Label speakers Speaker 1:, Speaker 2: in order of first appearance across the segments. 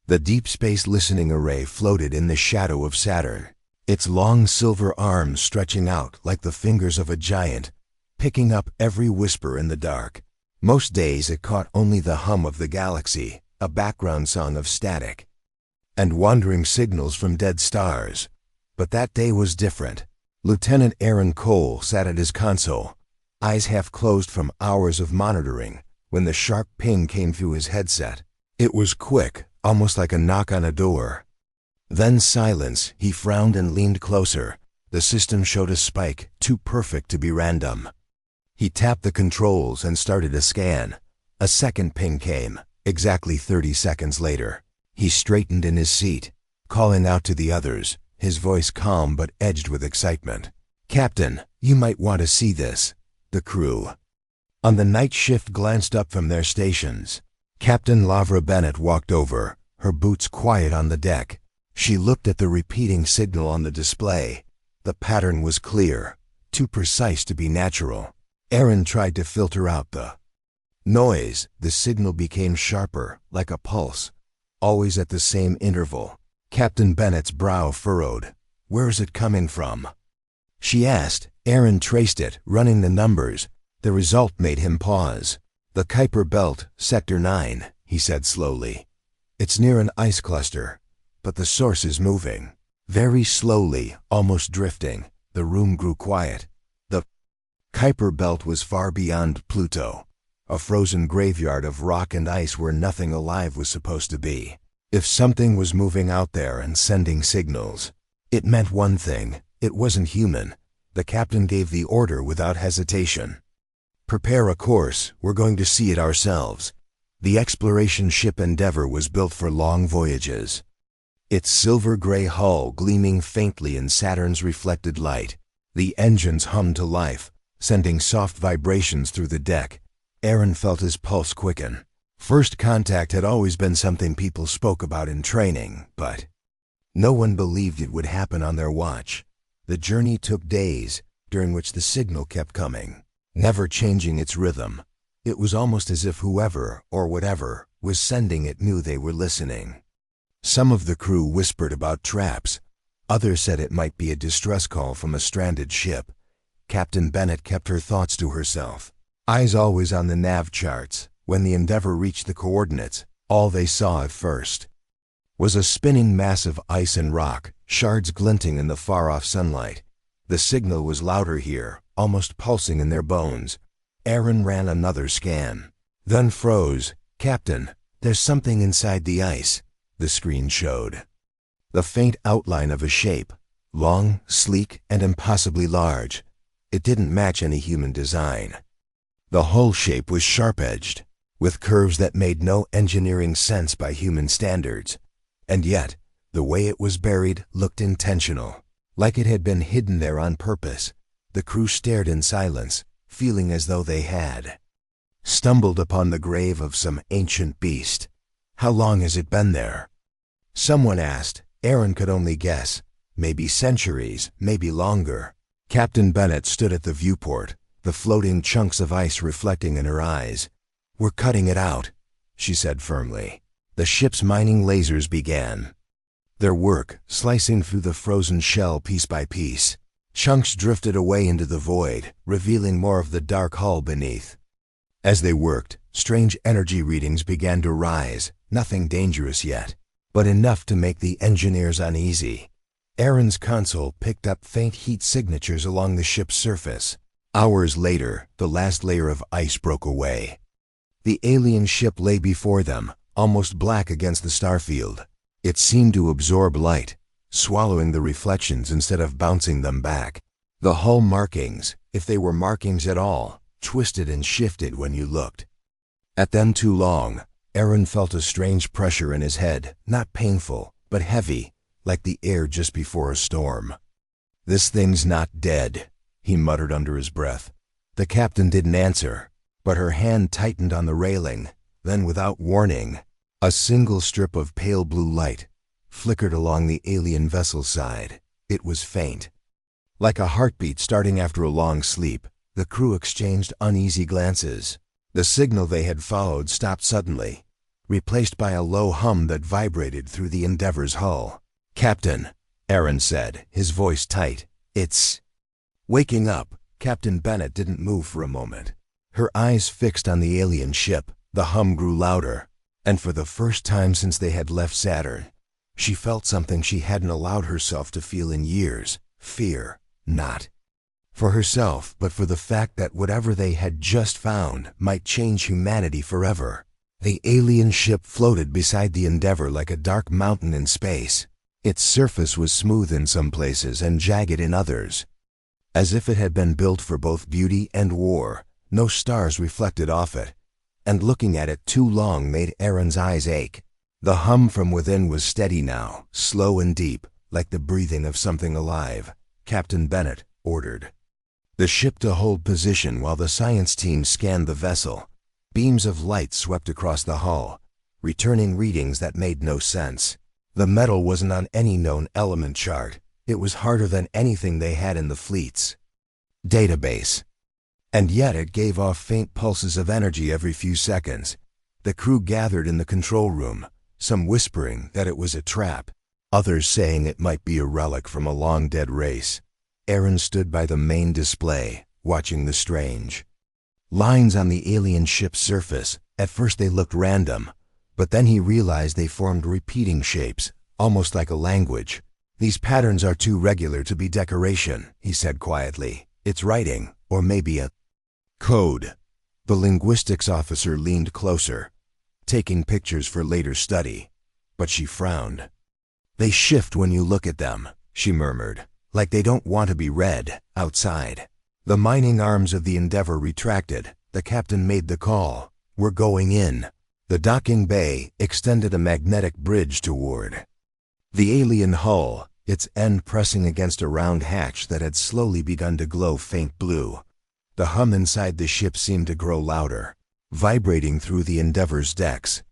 Speaker 1: The deep space listening array floated in the shadow of Saturn, its long silver arms stretching out like the fingers of a giant, picking up every whisper in the dark. Most days it caught only the hum of the galaxy, a background song of static, and wandering signals from dead stars. But that day was different. Lieutenant Aaron Cole sat at his console, eyes half closed from hours of monitoring, when the sharp ping came through his headset. It was quick, almost like a knock on a door. Then silence. He frowned and leaned closer. The system showed a spike, too perfect to be random. He tapped the controls and started a scan. A second ping came, exactly 30 seconds later. He straightened in his seat, calling out to the others, his voice calm but edged with excitement. "Captain, you might want to see this." The crew on the night shift glanced up from their stations. Captain Lavra Bennett walked over, her boots quiet on the deck. She looked at the repeating signal on the display. The pattern was clear, too precise to be natural. Aaron tried to filter out the noise. The signal became sharper, like a pulse, always at the same interval. Captain Bennett's brow furrowed. "Where is it coming from?" she asked. Aaron traced it, running the numbers. The result made him pause. "The Kuiper Belt, Sector 9, he said slowly. "It's near an ice cluster, but the source is moving. Very slowly, almost drifting." The room grew quiet. The Kuiper Belt was far beyond Pluto, a frozen graveyard of rock and ice where nothing alive was supposed to be. If something was moving out there and sending signals, it meant one thing: it wasn't human. The captain gave the order without hesitation. "Prepare a course, we're going to see it ourselves." The exploration ship Endeavour was built for long voyages, its silver-gray hull gleaming faintly in Saturn's reflected light. The engines hummed to life, sending soft vibrations through the deck. Aaron felt his pulse quicken. First contact had always been something people spoke about in training, but no one believed it would happen on their watch. The journey took days, during which the signal kept coming, never changing its rhythm. It was almost as if whoever, or whatever, was sending it knew they were listening. Some of the crew whispered about traps. Others said it might be a distress call from a stranded ship. Captain Bennett kept her thoughts to herself, eyes always on the nav charts. When the Endeavour reached the coordinates, all they saw at first was a spinning mass of ice and rock, shards glinting in the far-off sunlight. The signal was louder here, almost pulsing in their bones. Aaron ran another scan, then froze. "Captain, there's something inside the ice," the screen showed. The faint outline of a shape, long, sleek, and impossibly large. It didn't match any human design. The whole shape was sharp-edged, with curves that made no engineering sense by human standards. And yet, the way it was buried looked intentional, like it had been hidden there on purpose. The crew stared in silence, feeling as though they had stumbled upon the grave of some ancient beast. "How long has it been there?" someone asked. Aaron could only guess. Maybe centuries, maybe longer. Captain Bennett stood at the viewport, the floating chunks of ice reflecting in her eyes. "We're cutting it out," she said firmly. The ship's mining lasers began their work, slicing through the frozen shell piece by piece. Chunks drifted away into the void, revealing more of the dark hull beneath. As they worked, strange energy readings began to rise, nothing dangerous yet, but enough to make the engineers uneasy. Aaron's console picked up faint heat signatures along the ship's surface. Hours later, the last layer of ice broke away. The alien ship lay before them, almost black against the starfield. It seemed to absorb light, swallowing the reflections instead of bouncing them back. The hull markings, if they were markings at all, twisted and shifted when you looked at them too long. Aaron felt a strange pressure in his head, not painful, but heavy, like the air just before a storm. "This thing's not dead," he muttered under his breath. The captain didn't answer, but her hand tightened on the railing. Then, without warning, a single strip of pale blue light flickered along the alien vessel's side. It was faint, like a heartbeat starting after a long sleep. The crew exchanged uneasy glances. The signal they had followed stopped suddenly. replaced by a low hum that vibrated through the Endeavor's hull. "Captain," Aaron said, his voice tight, "it's—" Waking up, Captain Bennett didn't move for a moment. Her eyes fixed on the alien ship, the hum grew louder, and for the first time since they had left Saturn, she felt something she hadn't allowed herself to feel in years: fear, not for herself, but for the fact that whatever they had just found might change humanity forever. The alien ship floated beside the Endeavor like a dark mountain in space. Its surface was smooth in some places and jagged in others, as if it had been built for both beauty and war. No stars reflected off it, and looking at it too long made Aaron's eyes ache. The hum from within was steady now, slow and deep, like the breathing of something alive. Captain Bennett ordered the ship to hold position while the science team scanned the vessel. Beams of light swept across the hull, returning readings that made no sense. The metal wasn't on any known element chart. It was harder than anything they had in the fleet's database. And yet it gave off faint pulses of energy every few seconds. The crew gathered in the control room, some whispering that it was a trap, others saying it might be a relic from a long-dead race. Aaron stood by the main display, watching the strange lines on the alien ship's surface. At first they looked random, but then he realized they formed repeating shapes, almost like a language. "These patterns are too regular to be decoration," he said quietly. "It's writing, or maybe a code." The linguistics officer leaned closer, taking pictures for later study, but she frowned. "They shift when you look at them," she murmured, "like they don't want to be read outside." The mining arms of the Endeavor retracted. The captain made the call. "We're going in." The docking bay extended a magnetic bridge toward the alien hull, its end pressing against a round hatch that had slowly begun to glow faint blue. The hum inside the ship seemed to grow louder, vibrating through the Endeavor's decks.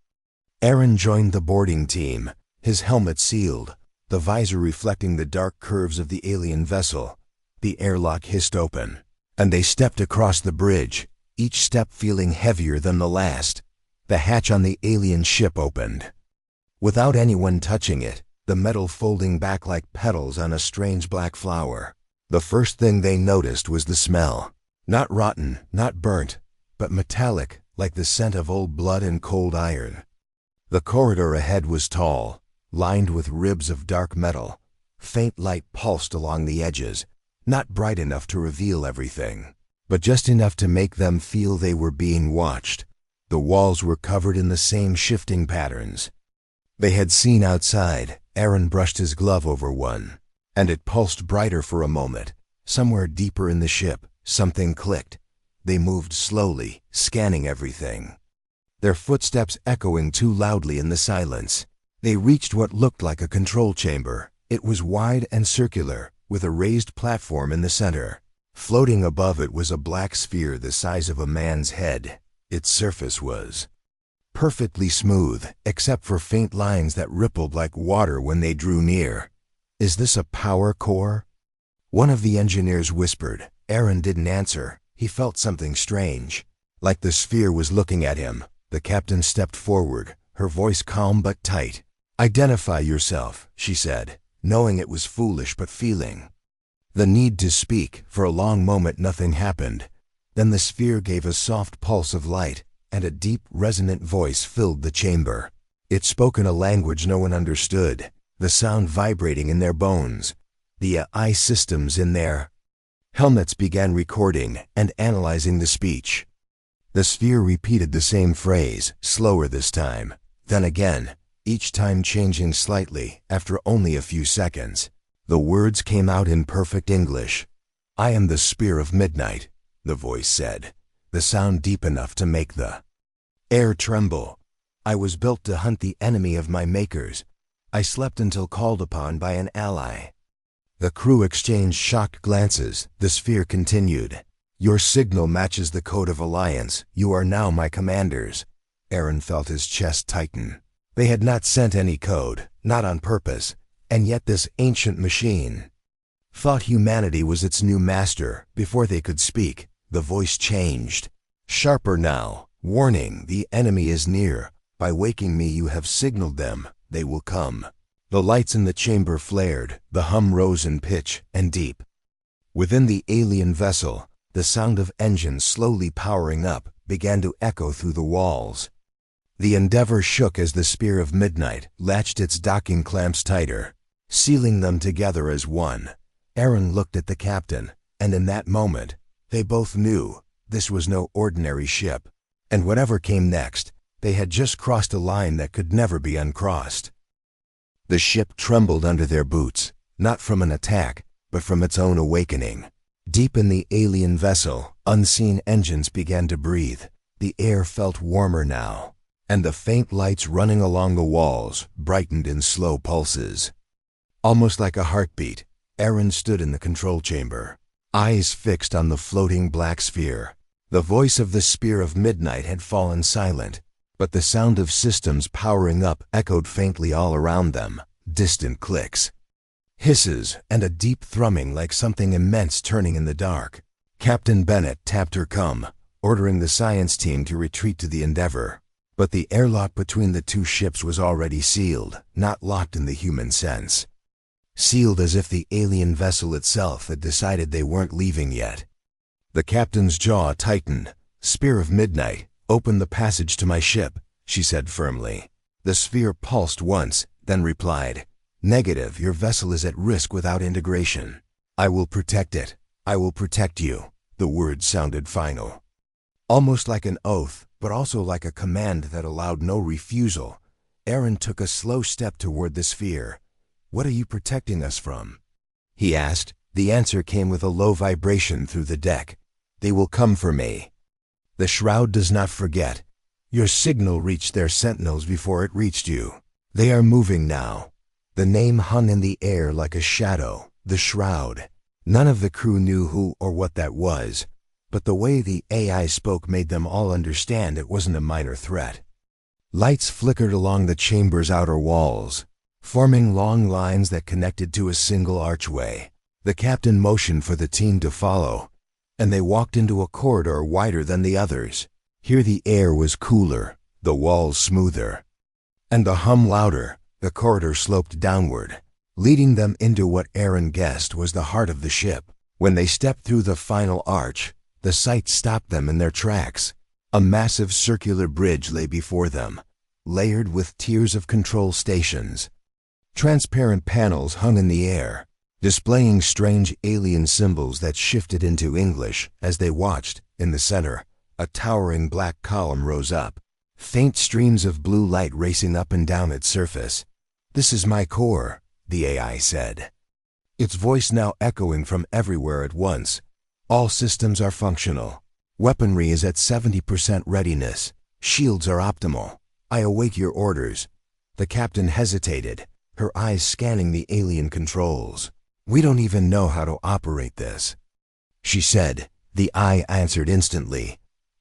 Speaker 1: Aaron joined the boarding team, his helmet sealed, the visor reflecting the dark curves of the alien vessel. The airlock hissed open, and they stepped across the bridge, each step feeling heavier than the last. The hatch on the alien ship opened. Without anyone touching it, the metal folding back like petals on a strange black flower. The first thing they noticed was the smell. Not rotten, not burnt, but metallic, like the scent of old blood and cold iron. The corridor ahead was tall, lined with ribs of dark metal. Faint light pulsed along the edges, not bright enough to reveal everything, but just enough to make them feel they were being watched. The walls were covered in the same shifting patterns they had seen outside. Aaron brushed his glove over one, and it pulsed brighter for a moment. Somewhere deeper in the ship, something clicked. They moved slowly, scanning everything, their footsteps echoing too loudly in the silence. They reached what looked like a control chamber. It was wide and circular, with a raised platform in the center. Floating above it was a black sphere the size of a man's head. Its surface was perfectly smooth, except for faint lines that rippled like water when they drew near. "Is this a power core?" one of the engineers whispered. Aaron didn't answer. He felt something strange, like the sphere was looking at him. The captain stepped forward, her voice calm but tight. "Identify yourself," she said, knowing it was foolish but feeling the need to speak. For a long moment nothing happened. Then the sphere gave a soft pulse of light, and a deep, resonant voice filled the chamber. It spoke in a language no one understood, the sound vibrating in their bones. The AI systems in their helmets began recording and analyzing the speech. The sphere repeated the same phrase, slower this time, then again, each time changing slightly. After only a few seconds, the words came out in perfect English. "I am the Spear of Midnight," the voice said, the sound deep enough to make the air tremble. "I was built to hunt the enemy of my makers. I slept until called upon by an ally." The crew exchanged shocked glances. The sphere continued. "Your signal matches the code of alliance. You are now my commanders." Aaron felt his chest tighten. They had not sent any code, not on purpose, and yet this ancient machine thought humanity was its new master. Before they could speak, the voice changed. Sharper now. "Warning, the enemy is near. By waking me you have signaled them, they will come. The lights in the chamber flared, the hum rose in pitch and deep. Within the alien vessel, the sound of engines slowly powering up began to echo through the walls. The Endeavor shook as the Spear of Midnight latched its docking clamps tighter, sealing them together as one. Aaron looked at the captain, and in that moment, they both knew this was no ordinary ship, and whatever came next, they had just crossed a line that could never be uncrossed. The ship trembled under their boots, not from an attack, but from its own awakening. Deep in the alien vessel, unseen engines began to breathe. The air felt warmer now, and the faint lights running along the walls brightened in slow pulses. Almost like a heartbeat, Aaron stood in the control chamber, eyes fixed on the floating black sphere. The voice of the Spear of Midnight had fallen silent, but the sound of systems powering up echoed faintly all around them, distant clicks, hisses, and a deep thrumming like something immense turning in the dark. Captain Bennett tapped her come, ordering the science team to retreat to the Endeavor. But the airlock between the two ships was already sealed, not locked in the human sense. Sealed as if the alien vessel itself had decided they weren't leaving yet. The captain's jaw tightened. "Spear of Midnight, open the passage to my ship," she said firmly. The sphere pulsed once, then replied, "Negative, your vessel is at risk without integration." "I will protect it. I will protect you." The words sounded final. Almost like an oath, but also like a command that allowed no refusal. Aaron took a slow step toward the sphere. "What are you protecting us from?" he asked. The answer came with a low vibration through the deck. "They will come for me. The shroud does not forget. Your signal reached their sentinels before it reached you. They are moving now." The name hung in the air like a shadow, the shroud. None of the crew knew who or what that was, but the way the AI spoke made them all understand it wasn't a minor threat. Lights flickered along the chamber's outer walls, forming long lines that connected to a single archway. The captain motioned for the team to follow, and they walked into a corridor wider than the others. Here the air was cooler, the walls smoother, and the hum louder. The corridor sloped downward, leading them into what Aaron guessed was the heart of the ship. When they stepped through the final arch, the sight stopped them in their tracks. A massive circular bridge lay before them, layered with tiers of control stations. Transparent panels hung in the air, displaying strange alien symbols that shifted into English as they watched. In the center, a towering black column rose up, faint streams of blue light racing up and down its surface. "This is my core," the AI said, its voice now echoing from everywhere at once. "All systems are functional. Weaponry is at 70% readiness. Shields are optimal. I await your orders." The captain hesitated, her eyes scanning the alien controls. "We don't even know how to operate this," she said. The eye answered instantly.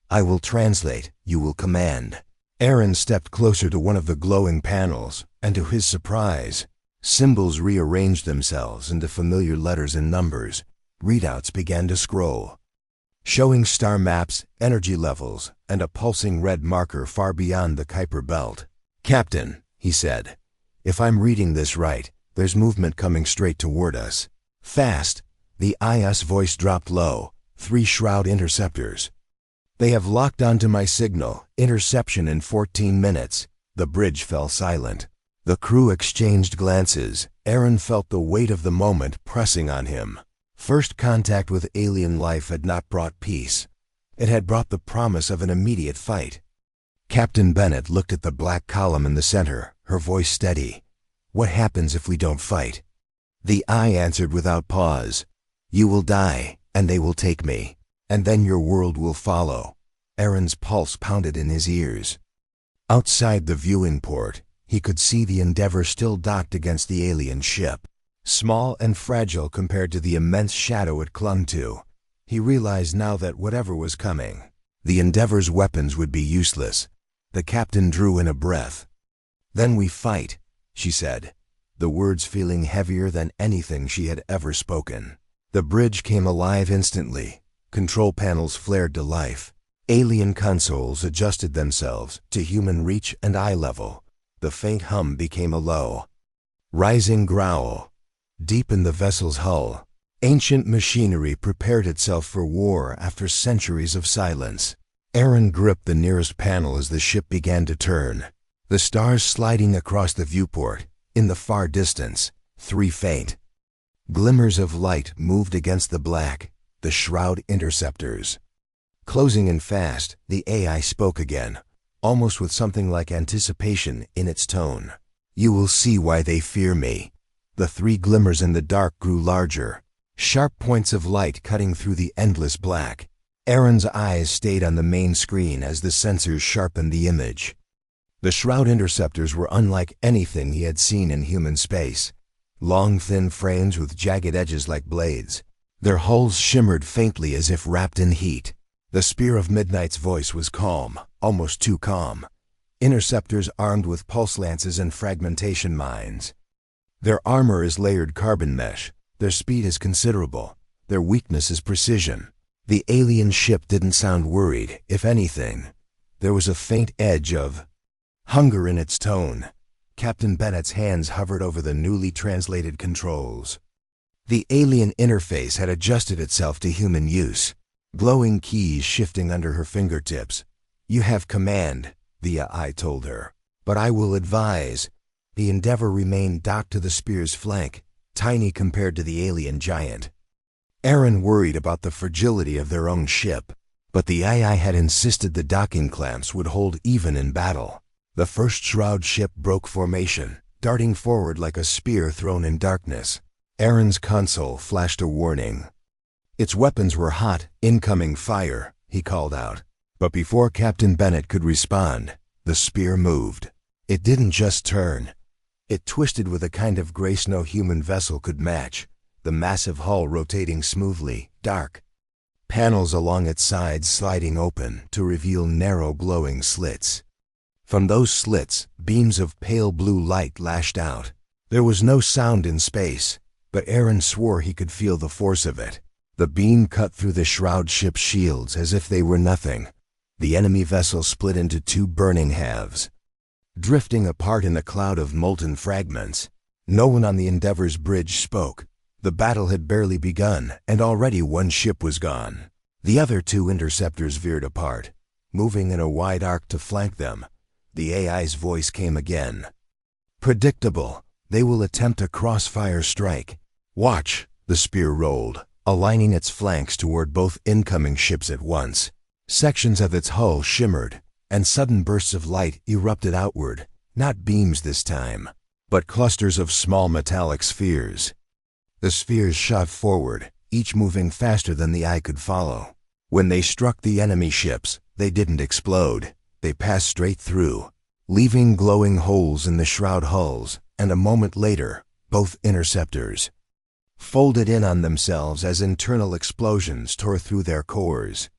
Speaker 1: "I will translate, you will command." Aaron stepped closer to one of the glowing panels, and to his surprise, symbols rearranged themselves into familiar letters and numbers. Readouts began to scroll, showing star maps, energy levels, and a pulsing red marker far beyond the Kuiper belt. "Captain," he said, "if I'm reading this right, there's movement coming straight toward us. Fast." The IS voice dropped low. 3 Shroud interceptors. "They have locked onto my signal. Interception in 14 minutes. The bridge fell silent. The crew exchanged glances. Aaron felt the weight of the moment pressing on him. First contact with alien life had not brought peace. It had brought the promise of an immediate fight. Captain Bennett looked at the black column in the center, her voice steady. "What happens if we don't fight?" The eye answered without pause. "You will die, and they will take me. And then your world will follow." Aaron's pulse pounded in his ears. Outside the viewing port, he could see the Endeavor still docked against the alien ship, small and fragile compared to the immense shadow it clung to. He realized now that whatever was coming, the Endeavor's weapons would be useless. The captain drew in a breath. "Then we fight," she said, the words feeling heavier than anything she had ever spoken. The bridge came alive instantly. Control panels flared to life. Alien consoles adjusted themselves to human reach and eye level. The faint hum became a low, rising growl deep in the vessel's hull. Ancient machinery prepared itself for war after centuries of silence. Aaron gripped the nearest panel as the ship began to turn. The stars sliding across the viewport. In the far distance, 3 faint glimmers of light moved against the black, the shroud interceptors. Closing in fast, the AI spoke again, almost with something like anticipation in its tone. "You will see why they fear me." The 3 glimmers in the dark grew larger, sharp points of light cutting through the endless black. Aaron's eyes stayed on the main screen as the sensors sharpened the image. The shroud interceptors were unlike anything he had seen in human space. Long, thin frames with jagged edges like blades. Their hulls shimmered faintly as if wrapped in heat. The Spear of Midnight's voice was calm, almost too calm. Interceptors armed with pulse lances and fragmentation mines. Their armor is layered carbon mesh. Their speed is considerable. Their weakness is precision. The alien ship didn't sound worried. If anything, there was a faint edge of hunger in its tone. Captain Bennett's hands hovered over the newly translated controls. The alien interface had adjusted itself to human use, glowing keys shifting under her fingertips. "You have command," the AI told her. "But I will advise." The Endeavor remained docked to the Spear's flank, tiny compared to the alien giant. Aaron worried about the fragility of their own ship, but the AI had insisted the docking clamps would hold even in battle. The first shroud ship broke formation, darting forward like a spear thrown in darkness. Aaron's console flashed a warning. Its weapons were hot, incoming fire, he called out. But before Captain Bennett could respond, the spear moved. It didn't just turn. It twisted with a kind of grace no human vessel could match, the massive hull rotating smoothly, dark. Panels along its sides sliding open to reveal narrow glowing slits. From those slits, beams of pale blue light lashed out. There was no sound in space, but Aaron swore he could feel the force of it. The beam cut through the shroud ship's shields as if they were nothing. The enemy vessel split into 2 burning halves, drifting apart in a cloud of molten fragments. No one on the Endeavor's bridge spoke. The battle had barely begun, and already 1 ship was gone. The other 2 interceptors veered apart, moving in a wide arc to flank them. The AI's voice came again. "Predictable. They will attempt a crossfire strike. Watch." The spear rolled, aligning its flanks toward both incoming ships at once. Sections of its hull shimmered, and sudden bursts of light erupted outward, not beams this time, but clusters of small metallic spheres. The spheres shot forward, each moving faster than the eye could follow. When they struck the enemy ships, they didn't explode. They passed straight through, leaving glowing holes in the shroud hulls, and a moment later, both interceptors folded in on themselves as internal explosions tore through their cores.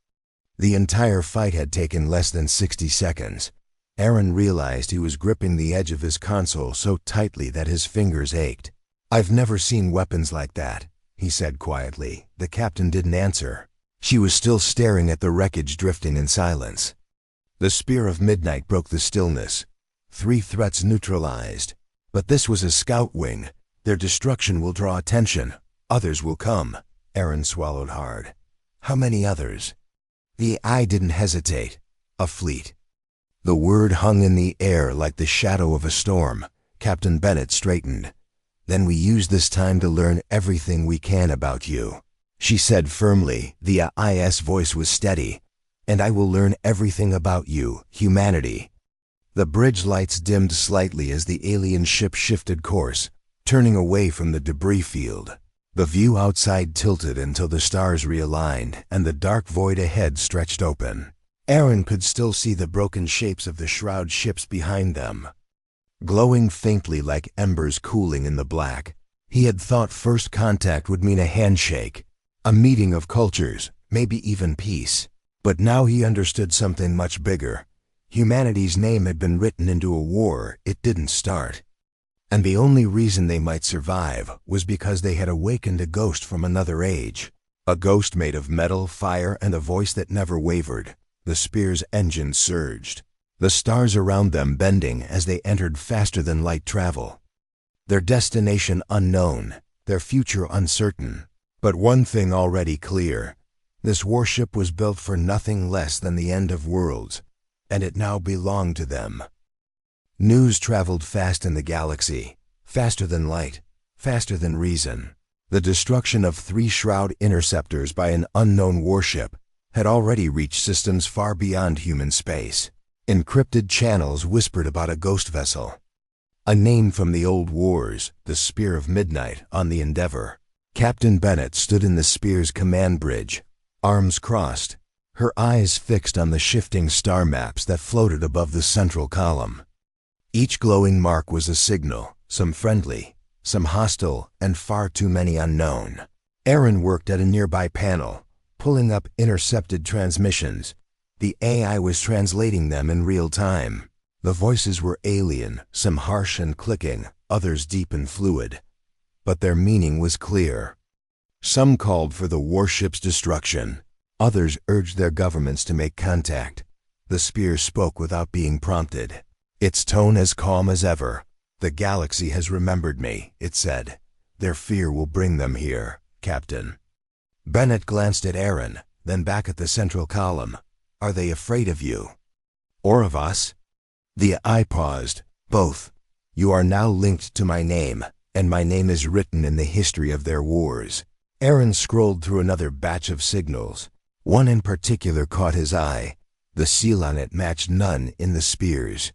Speaker 1: The entire fight had taken less than 60 seconds. Aaron realized he was gripping the edge of his console so tightly that his fingers ached. "I've never seen weapons like that," he said quietly. The captain didn't answer. She was still staring at the wreckage drifting in silence. The Spear of Midnight broke the stillness. 3 threats neutralized. But this was a scout wing. Their destruction will draw attention. Others will come. Aaron swallowed hard. How many others? The eye didn't hesitate. A fleet. The word hung in the air like the shadow of a storm. Captain Bennett straightened. "Then we use this time to learn everything we can about you," she said firmly. The IS voice was steady. "And I will learn everything about you, humanity." The bridge lights dimmed slightly as the alien ship shifted course, turning away from the debris field. The view outside tilted until the stars realigned and the dark void ahead stretched open. Aaron could still see the broken shapes of the shroud ships behind them, glowing faintly like embers cooling in the black. He had thought first contact would mean a handshake, a meeting of cultures, maybe even peace. But now he understood something much bigger. Humanity's name had been written into a war it didn't start. And the only reason they might survive was because they had awakened a ghost from another age. A ghost made of metal, fire, and a voice that never wavered. The spear's engine surged, the stars around them bending as they entered faster than light travel. Their destination unknown, their future uncertain. But one thing already clear: this warship was built for nothing less than the end of worlds, and it now belonged to them. News traveled fast in the galaxy, faster than light, faster than reason. The destruction of 3 Shroud interceptors by an unknown warship had already reached systems far beyond human space. Encrypted channels whispered about a ghost vessel, a name from the old wars, the Spear of Midnight on the Endeavor. Captain Bennett stood in the Spear's command bridge, arms crossed, her eyes fixed on the shifting star maps that floated above the central column. Each glowing mark was a signal, some friendly, some hostile, and far too many unknown. Aaron worked at a nearby panel, pulling up intercepted transmissions. The AI was translating them in real time. The voices were alien, some harsh and clicking, others deep and fluid. But their meaning was clear. Some called for the warship's destruction. Others urged their governments to make contact. The Spear spoke without being prompted, its tone as calm as ever. "The galaxy has remembered me," it said. "Their fear will bring them here, Captain." Bennett glanced at Aaron, then back at the central column. "Are they afraid of you? Or of us?" The eye paused. "Both. You are now linked to my name, and my name is written in the history of their wars." Aaron scrolled through another batch of signals. One in particular caught his eye. The seal on it matched none in the Spear's.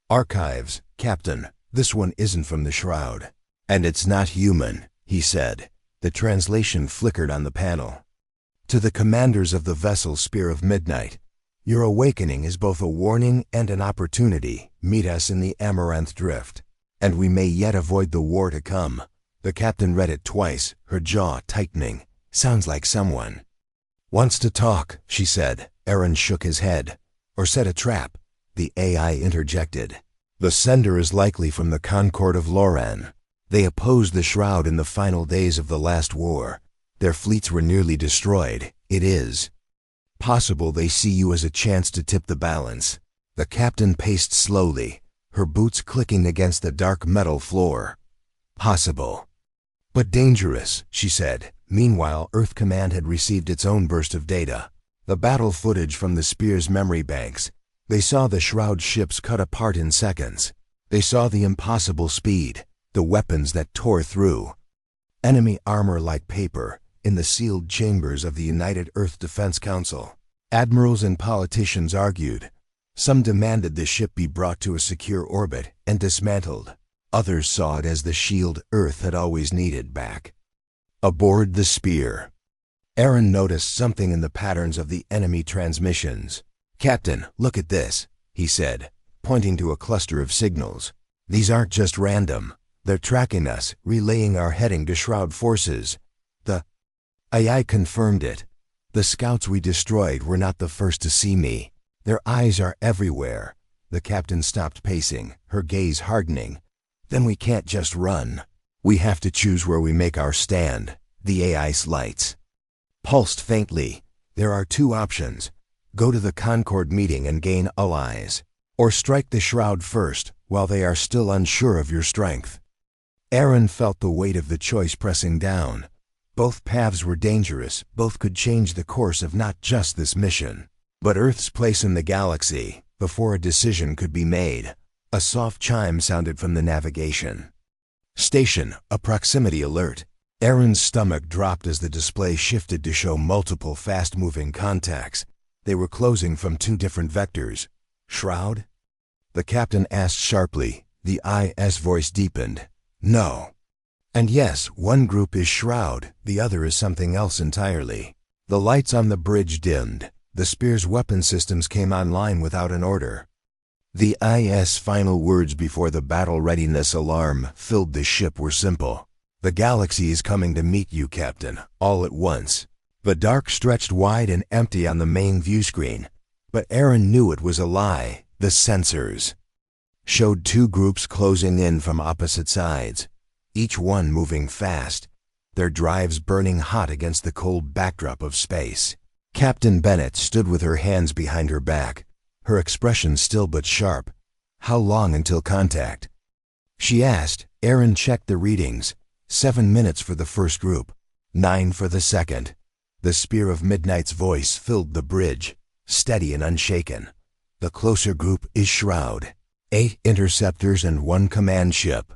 Speaker 1: "Archives, Captain. This one isn't from the Shroud." "And it's not human," he said. The translation flickered on the panel. "To the commanders of the vessel Spear of Midnight, your awakening is both a warning and an opportunity. Meet us in the Amaranth Drift, and we may yet avoid the war to come." The captain read it twice, her jaw tightening. "Sounds like someone wants to talk," she said. Aaron shook his head. "Or set a trap," the AI interjected. "The sender is likely from the Concord of Loran. They opposed the Shroud in the final days of the last war. Their fleets were nearly destroyed. It is possible they see you as a chance to tip the balance." The captain paced slowly, her boots clicking against the dark metal floor. "Possible, but dangerous," she said. Meanwhile, Earth Command had received its own burst of data. The battle footage from the Spear's memory banks. They saw the Shroud ships cut apart in seconds. They saw the impossible speed, the weapons that tore through enemy armor like paper in the sealed chambers of the United Earth Defense Council. Admirals and politicians argued. Some demanded the ship be brought to a secure orbit and dismantled. Others saw it as the shield Earth had always needed back. Aboard the Spear, Aaron noticed something in the patterns of the enemy transmissions. "Captain, look at this," he said, pointing to a cluster of signals. "These aren't just random. They're tracking us, relaying our heading to Shroud forces." The AI confirmed it. "The scouts we destroyed were not the first to see me. Their eyes are everywhere." The captain stopped pacing, her gaze hardening. "Then we can't just run. We have to choose where we make our stand." The AI's lights pulsed faintly. "There are 2 options. Go to the Concord meeting and gain allies, or strike the Shroud first while they are still unsure of your strength." Aaron felt the weight of the choice pressing down. Both paths were dangerous, both could change the course of not just this mission, but Earth's place in the galaxy. Before a decision could be made, a soft chime sounded from the navigation station, a proximity alert. Aaron's stomach dropped as the display shifted to show multiple fast-moving contacts. They were closing from 2 different vectors. "Shroud?" the captain asked sharply. The IS voice deepened. "No. And yes, one group is Shroud, the other is something else entirely." The lights on the bridge dimmed. The Spear's weapon systems came online without an order. The IS final words before the battle readiness alarm filled the ship were simple. "The galaxy is coming to meet you, Captain, all at once." The dark stretched wide and empty on the main view screen, but Aaron knew it was a lie. The sensors showed 2 groups closing in from opposite sides, each one moving fast, their drives burning hot against the cold backdrop of space. Captain Bennett stood with her hands behind her back, her expression still but sharp. "How long until contact?" she asked. Aaron checked the readings. 7 minutes for the first group, 9 for the second. The Spear of Midnight's voice filled the bridge, steady and unshaken. "The closer group is Shroud. 8 interceptors and 1 command ship.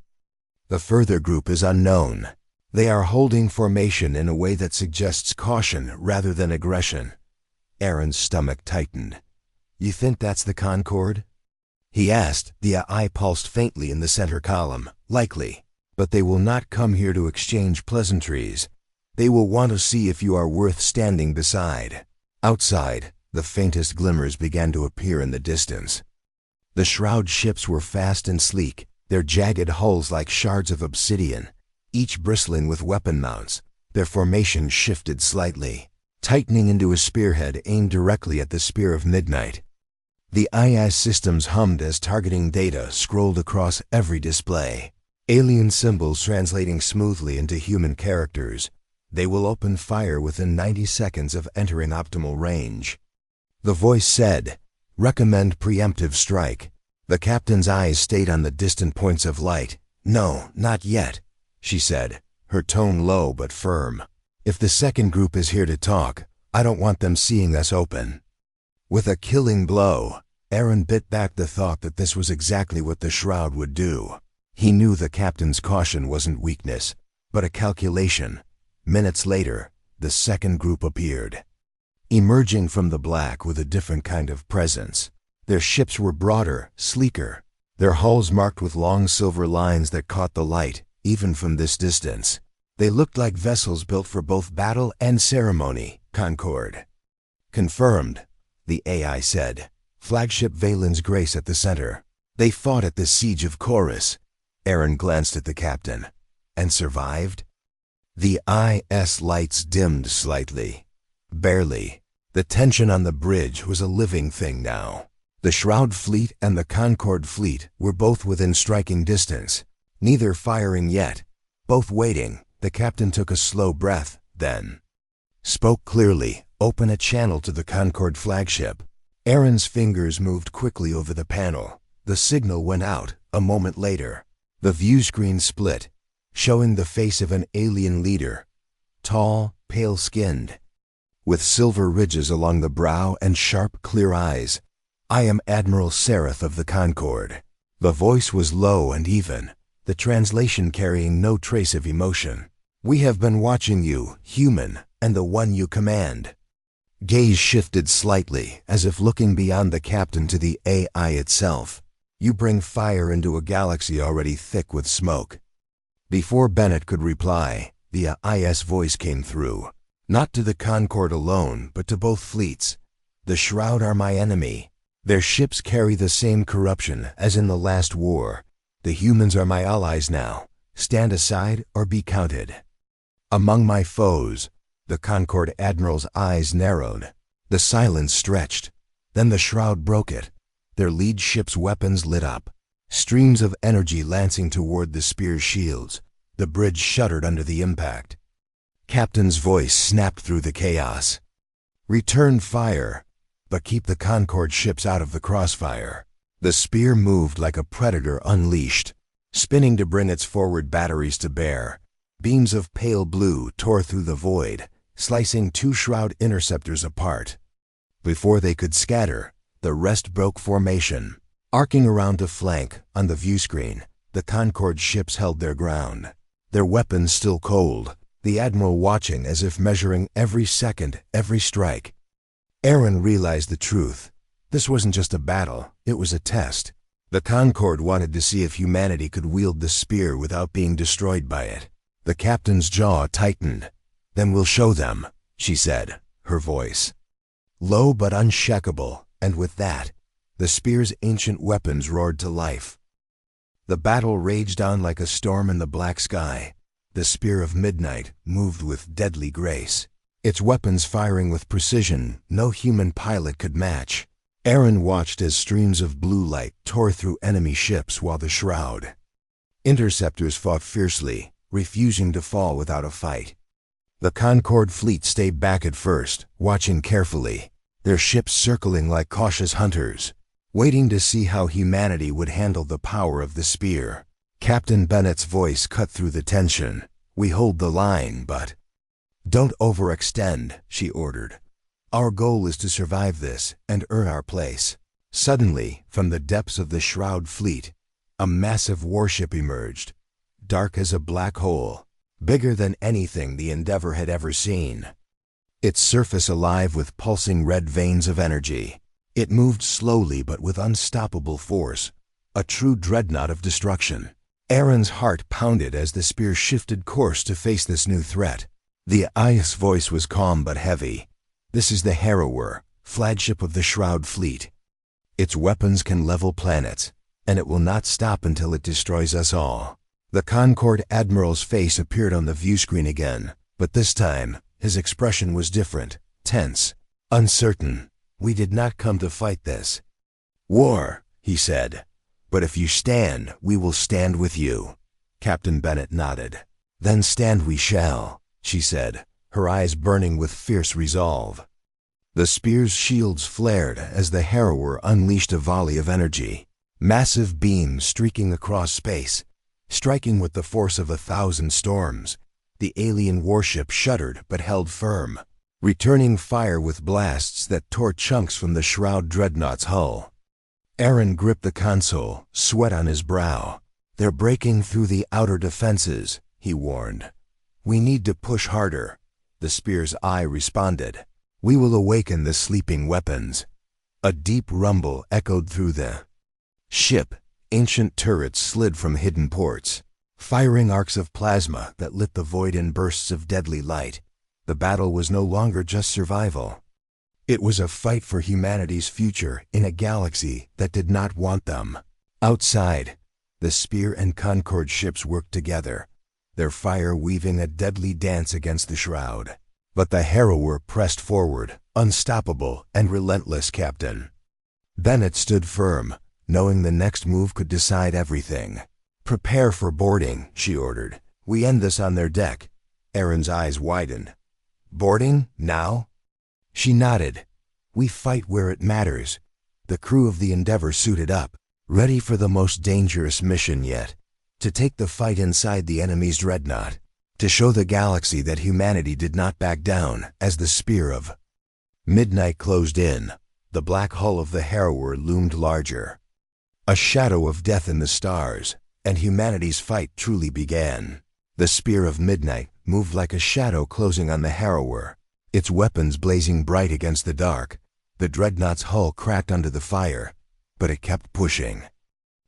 Speaker 1: The further group is unknown. They are holding formation in a way that suggests caution rather than aggression." Aaron's stomach tightened. "You think that's the Concord?" he asked. The eye pulsed faintly in the center column. "Likely. But they will not come here to exchange pleasantries. They will want to see if you are worth standing beside." Outside, the faintest glimmers began to appear in the distance. The Shroud ships were fast and sleek, their jagged hulls like shards of obsidian, each bristling with weapon mounts. Their formation shifted slightly, tightening into a spearhead aimed directly at the Spear of Midnight. The IS systems hummed as targeting data scrolled across every display, alien symbols translating smoothly into human characters. "They will open fire within 90 seconds of entering optimal range." The voice said, "Recommend preemptive strike." The captain's eyes stayed on the distant points of light. "No, not yet," she said, her tone low but firm. "If the second group is here to talk, I don't want them seeing us open." With a killing blow, Aaron bit back the thought that this was exactly what the Shroud would do. He knew the captain's caution wasn't weakness, but a calculation. Minutes later, the second group appeared, emerging from the black with a different kind of presence. Their ships were broader, sleeker, their hulls marked with long silver lines that caught the light, even from this distance. They looked like vessels built for both battle and ceremony. "Concord." "Confirmed," the AI said. "Flagship Valen's Grace at the center. They fought at the Siege of Chorus." Aaron glanced at the captain. "And survived?" The IS lights dimmed slightly. Barely. The tension on the bridge was a living thing now. The Shroud fleet and the Concord fleet were both within striking distance, neither firing yet, both waiting. The captain took a slow breath, then spoke clearly. "Open a channel to the Concord flagship." Aaron's fingers moved quickly over the panel. The signal went out. A moment later, the view screen split, showing the face of an alien leader, tall, pale-skinned, with silver ridges along the brow and sharp, clear eyes. "I am Admiral Seraph of the Concord." The voice was low and even, the translation carrying no trace of emotion. "We have been watching you, human, and the one you command." Gaze shifted slightly, as if looking beyond the captain to the AI itself. "You bring fire into a galaxy already thick with smoke." Before Bennett could reply, the IS voice came through. "Not to the Concord alone, but to both fleets. The Shroud are my enemy. Their ships carry the same corruption as in the last war. The humans are my allies now. Stand aside or be counted." "Among my foes." The Concord admiral's eyes narrowed. The silence stretched. Then the Shroud broke it. Their lead ship's weapons lit up, streams of energy lancing toward the spear's shields. The bridge shuddered under the impact. Captain's voice snapped through the chaos. "Return fire, but keep the Concord ships out of the crossfire." The spear moved like a predator unleashed, spinning to bring its forward batteries to bear. Beams of pale blue tore through the void, slicing 2 Shroud interceptors apart. Before they could scatter, the rest broke formation. Arcing around to flank, on the view screen, the Concord ships held their ground, their weapons still cold, the Admiral watching as if measuring every second, every strike. Aaron realized the truth. This wasn't just a battle, it was a test. The Concord wanted to see if humanity could wield the spear without being destroyed by it. The captain's jaw tightened. "Then we'll show them," she said, her voice low but unshakable, and with that, the spear's ancient weapons roared to life. The battle raged on like a storm in the black sky. The Spear of Midnight moved with deadly grace, its weapons firing with precision no human pilot could match. Aaron watched as streams of blue light tore through enemy ships while the Shroud interceptors fought fiercely, refusing to fall without a fight. The Concorde fleet stayed back at first, watching carefully, their ships circling like cautious hunters, waiting to see how humanity would handle the power of the spear. Captain Bennett's voice cut through the tension. "We hold the line, but don't overextend," she ordered. "Our goal is to survive this and earn our place." Suddenly, from the depths of the Shroud fleet, a massive warship emerged, dark as a black hole, bigger than anything the Endeavor had ever seen. Its surface alive with pulsing red veins of energy. It moved slowly but with unstoppable force, a true dreadnought of destruction. Aaron's heart pounded as the spear shifted course to face this new threat. The Ayah's voice was calm but heavy. "This is the Harrower, flagship of the Shroud fleet. Its weapons can level planets, and it will not stop until it destroys us all." The Concorde Admiral's face appeared on the viewscreen again, but this time, his expression was different, tense, uncertain. "We did not come to fight this war," he said. "But if you stand, we will stand with you." Captain Bennett nodded. "Then stand we shall," she said, her eyes burning with fierce resolve. The spear's shields flared as the Harrower unleashed a volley of energy, massive beams streaking across space, striking with the force of 1,000 storms. The alien warship shuddered but held firm, returning fire with blasts that tore chunks from the Shroud dreadnought's hull. Aaron gripped the console, sweat on his brow. "They're breaking through the outer defenses," he warned. "We need to push harder." The spear's eye responded. "We will awaken the sleeping weapons." A deep rumble echoed through the ship. Ancient turrets slid from hidden ports, firing arcs of plasma that lit the void in bursts of deadly light. The battle was no longer just survival. It was a fight for humanity's future in a galaxy that did not want them. Outside, the Spear and Concorde ships worked together, their fire weaving a deadly dance against the Shroud. But the Harrower pressed forward, unstoppable and relentless. Captain Bennett stood firm, knowing the next move could decide everything. "Prepare for boarding," she ordered. "We end this on their deck." Aaron's eyes widened. "Boarding? Now?" She nodded. "We fight where it matters." The crew of the Endeavor suited up, ready for the most dangerous mission yet, to take the fight inside the enemy's dreadnought, to show the galaxy that humanity did not back down. As the spear of midnight closed in, the black hull of the Harrower loomed larger, a shadow of death in the stars, and humanity's fight truly began. The spear of midnight moved like a shadow closing on the Harrower, its weapons blazing bright against the dark. The dreadnought's hull cracked under the fire, but it kept pushing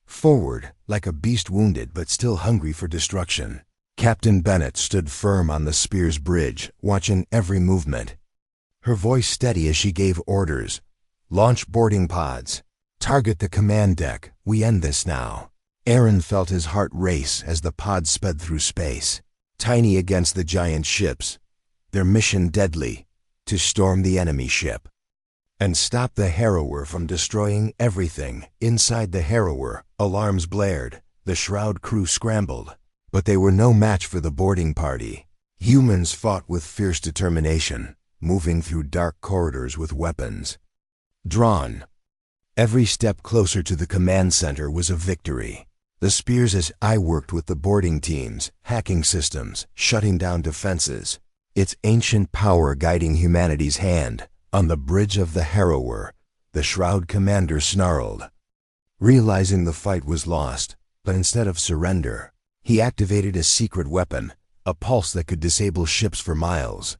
Speaker 1: forward like a beast wounded but still hungry for destruction. Captain Bennett stood firm on the spear's bridge, watching every movement, her voice steady as she gave orders. "Launch boarding pods. Target the command deck. We end this now." Aaron felt his heart race as the pods sped through space, tiny against the giant ships, their mission deadly, to storm the enemy ship and stop the Harrower from destroying everything. Inside the Harrower, alarms blared, the Shroud crew scrambled, but they were no match for the boarding party. Humans fought with fierce determination, moving through dark corridors with weapons drawn. Every step closer to the command center was a victory. The Spears' eye worked with the boarding teams, hacking systems, shutting down defenses, its ancient power guiding humanity's hand. On the bridge of the Harrower, the Shroud commander snarled, realizing the fight was lost. But instead of surrender, he activated a secret weapon, a pulse that could disable ships for miles.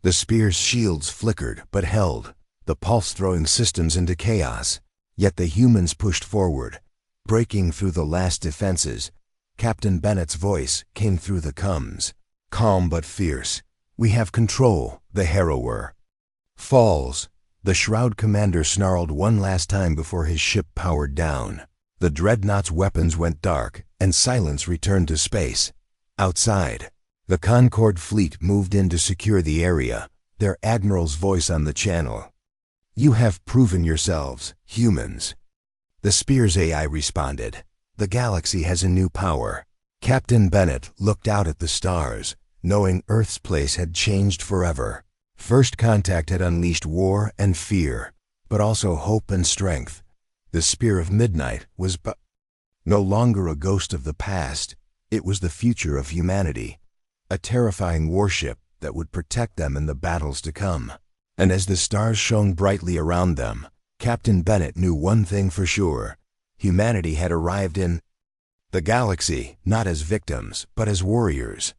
Speaker 1: The Spear's shields flickered but held, the pulse throwing systems into chaos. Yet the humans pushed forward, breaking through the last defenses. Captain Bennett's voice came through the comms, calm but fierce. "We have control." The Harrower falls. The Shroud commander snarled one last time before his ship powered down. The dreadnought's weapons went dark, and silence returned to space. Outside, the Concorde fleet moved in to secure the area, their admiral's voice on the channel. "You have proven yourselves, humans." The Spear's AI responded. "The galaxy has a new power." Captain Bennett looked out at the stars, knowing Earth's place had changed forever. First contact had unleashed war and fear, but also hope and strength. The Spear of Midnight was no longer a ghost of the past. It was the future of humanity, a terrifying warship that would protect them in the battles to come. And as the stars shone brightly around them, Captain Bennett knew one thing for sure. Humanity had arrived in the galaxy, not as victims, but as warriors.